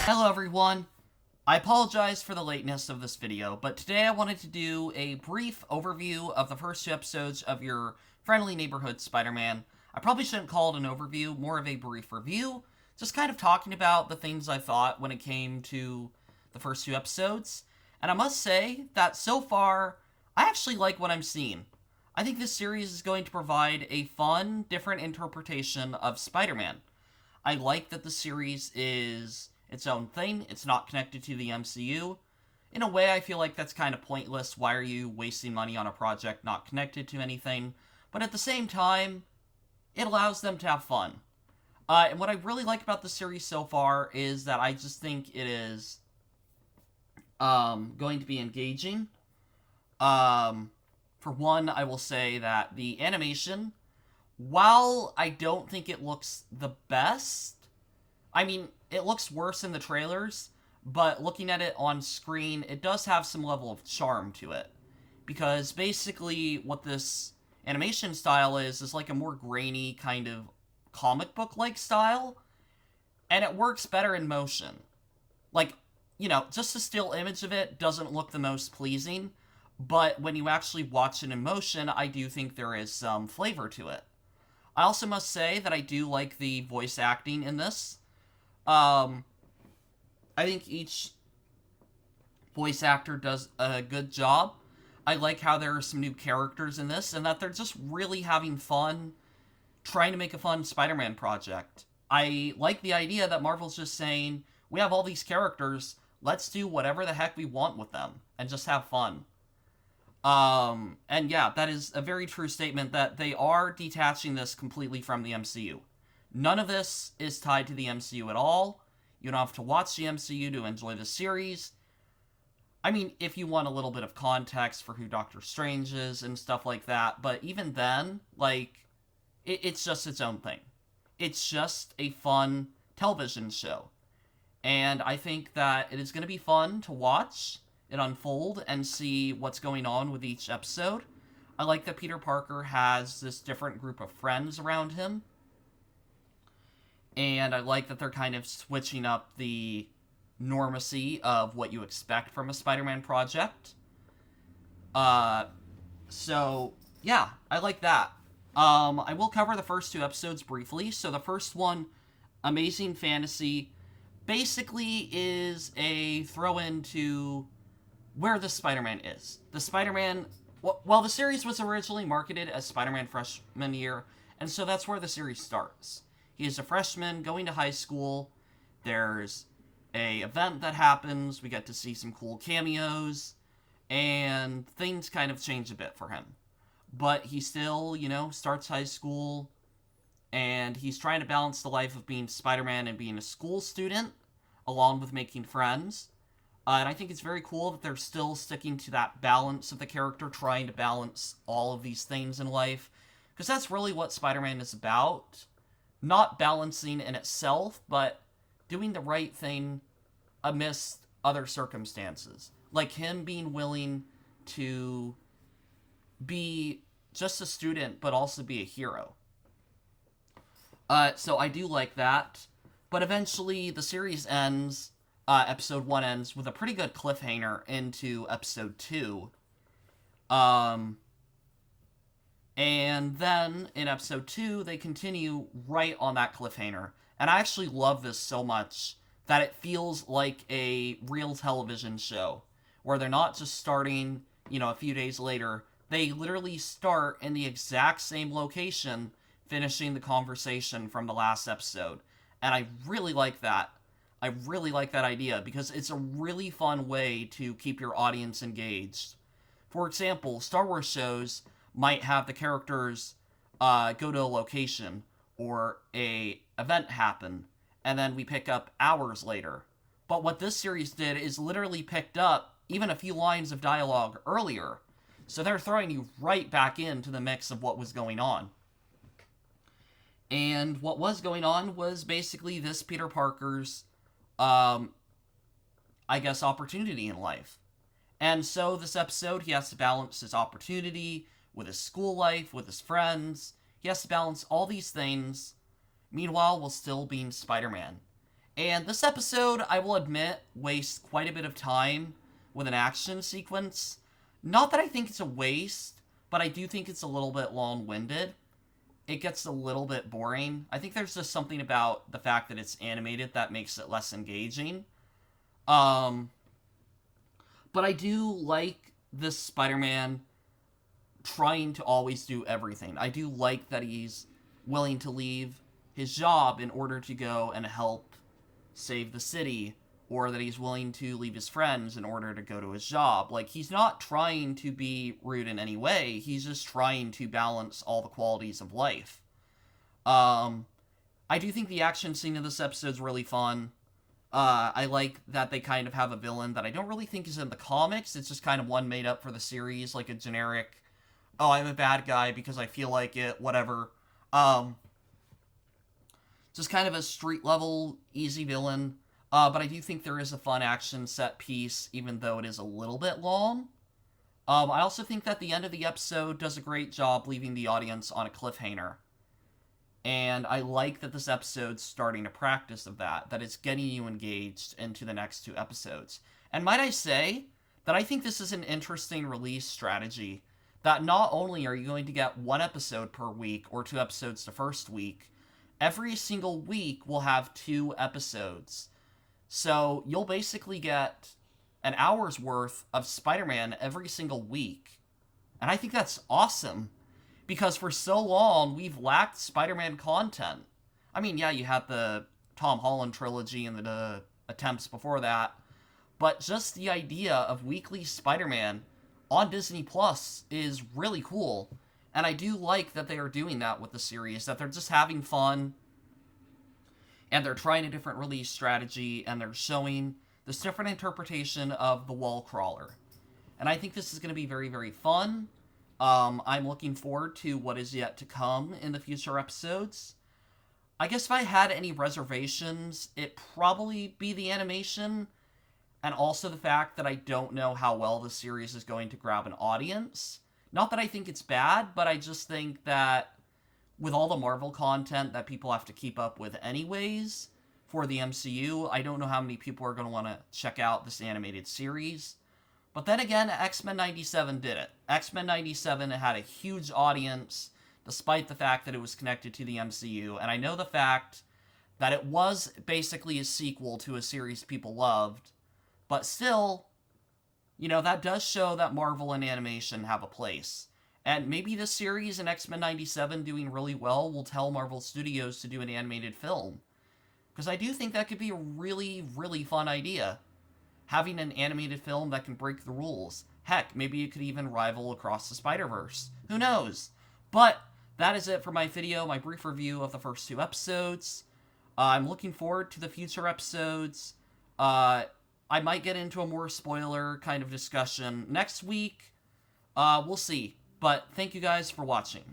Hello everyone! I apologize for the lateness of this video, but today I wanted to do a brief overview of the first two episodes of your Friendly Neighborhood Spider-Man. I probably shouldn't call it an overview, more of a brief review, just kind of talking about the things I thought when it came to the first two episodes. And I must say that so far, I actually like what I'm seeing. I think this series is going to provide a fun, different interpretation of Spider-Man. I like that the series is its own thing. It's not connected to the MCU. In a way, I feel like that's kind of pointless. Why are you wasting money on a project not connected to anything? But at the same time, it allows them to have fun. And what I really like about the series so far is that I just think it is going to be engaging. For one, I will say that the animation, while I don't think it looks the best, I mean, it looks worse in the trailers, but looking at it on screen, it does have some level of charm to it. Because basically, what this animation style is like a more grainy kind of comic book like style, and it works better in motion. Like, just a still image of it doesn't look the most pleasing, but when you actually watch it in motion, I do think there is some flavor to it. I also must say that I do like the voice acting in this. I think each voice actor does a good job. I like how there are some new characters in this, and that they're just really having fun trying to make a fun Spider-Man project. I like the idea that Marvel's just saying, we have all these characters, let's do whatever the heck we want with them, and just have fun. And yeah, that is a very true statement that they are detaching this completely from the MCU. None of this is tied to the MCU at all. You don't have to watch the MCU to enjoy the series. I mean, if you want a little bit of context for who Doctor Strange is and stuff like that, but even then, it's just its own thing. It's just a fun television show. And I think that it is going to be fun to watch it unfold and see what's going on with each episode. I like that Peter Parker has this different group of friends around him. And I like that they're kind of switching up the normacy of what you expect from a Spider-Man project. So, yeah, I like that. I will cover the first two episodes briefly. So the first one, Amazing Fantasy, basically is a throw-in to where the Spider-Man is. The Spider-Man, well, the series was originally marketed as Spider-Man Freshman Year, and so that's where the series starts. He is a freshman going to high school. There's a event that happens. We get to see some cool cameos, and things kind of change a bit for him. But he still, starts high school, and he's trying to balance the life of being Spider-Man and being a school student, along with making friends. And I think it's very cool that they're still sticking to that balance of the character, trying to balance all of these things in life. Because that's really what Spider-Man is about. Not balancing in itself, but doing the right thing amidst other circumstances. Like him being willing to be just a student, but also be a hero. So I do like that. But eventually, the series ends. Episode 1 ends with a pretty good cliffhanger into episode 2. And then in episode 2, they continue right on that cliffhanger. And I actually love this so much that it feels like a real television show, where they're not just starting, a few days later. They literally start in the exact same location, finishing the conversation from the last episode. And I really like that. I really like that idea because it's a really fun way to keep your audience engaged. For example, Star Wars shows might have the characters go to a location or a event happen, and then we pick up hours later. But what this series did is literally picked up even a few lines of dialogue earlier, so they're throwing you right back into the mix of what was going on. And what was going on was basically this Peter Parker's opportunity in life. And so this episode, he has to balance his opportunity with his school life, with his friends. He has to balance all these things, meanwhile, while still being Spider-Man. And this episode, I will admit, wastes quite a bit of time with an action sequence. Not that I think it's a waste, but I do think it's a little bit long-winded. It gets a little bit boring. I think there's just something about the fact that it's animated that makes it less engaging. But I do like this Spider-Man trying to always do everything. I do like that he's willing to leave his job in order to go and help save the city, or that he's willing to leave his friends in order to go to his job. Like, he's not trying to be rude in any way. He's just trying to balance all the qualities of life. I do think the action scene in this episode is really fun. I like that they kind of have a villain that I don't really think is in the comics. It's just kind of one made up for the series, like a generic, oh, I'm a bad guy because I feel like it, whatever. Just kind of a street-level, easy villain. But I do think there is a fun action set piece, even though it is a little bit long. I also think that the end of the episode does a great job leaving the audience on a cliffhanger. And I like that this episode's starting a practice of that it's getting you engaged into the next 2 episodes. And might I say that I think this is an interesting release strategy, that not only are you going to get 1 episode per week, or 2 episodes the first week, every single week will have 2 episodes. So you'll basically get an hour's worth of Spider-Man every single week. And I think that's awesome, because for so long, we've lacked Spider-Man content. I mean, yeah, you had the Tom Holland trilogy and the attempts before that, but just the idea of weekly Spider-Man on Disney Plus is really cool. And I do like that they are doing that with the series, that they're just having fun, and they're trying a different release strategy, and they're showing this different interpretation of the wall crawler. And I think this is going to be very, very fun. I'm looking forward to what is yet to come in the future episodes. I guess if I had any reservations, it'd probably be the animation, and also the fact that I don't know how well the series is going to grab an audience. Not that I think it's bad, but I just think that with all the Marvel content that people have to keep up with anyways for the MCU, I don't know how many people are going to want to check out this animated series. But then again, X-Men 97 did it. X-Men 97 had a huge audience, despite the fact that it was connected to the MCU, and I know the fact that it was basically a sequel to a series people loved, but still, you know, that does show that Marvel and animation have a place. And maybe this series and X-Men 97 doing really well will tell Marvel Studios to do an animated film. Because I do think that could be a really, really fun idea. Having an animated film that can break the rules. Heck, maybe it could even rival Across the Spider-Verse. Who knows? But that is it for my video, my brief review of the first 2 episodes. I'm looking forward to the future episodes. I might get into a more spoiler kind of discussion next week. We'll see. But thank you guys for watching.